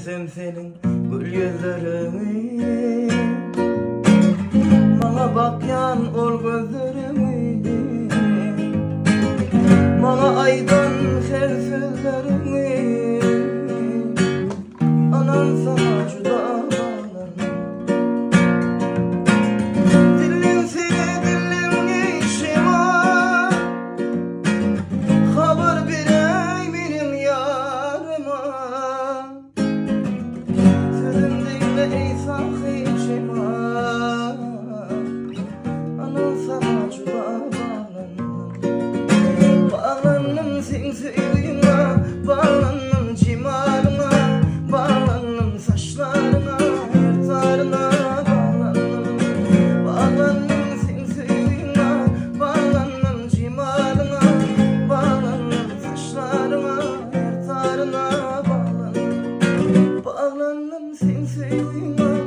görsem senin gül yüzlerini, bana bakyan ol gözlerimi, bana aydan her sözlerimi. Anan sana juda bağlan, dilin seni dilin işima, haber birey benim yarıma. Sözüm dinle ey sahibşima, anan sana juda bağlan. Bağlandım sen sevdiğine, bağlandım cimarına, bağlandım saçlarına, yırtarına, bağlandım. Bağlandım sen sevdiğine, bağlandım cimarına, bağlandım saçlarına, yırtarına, bağlandım. Bağlandım sen sevdiğine.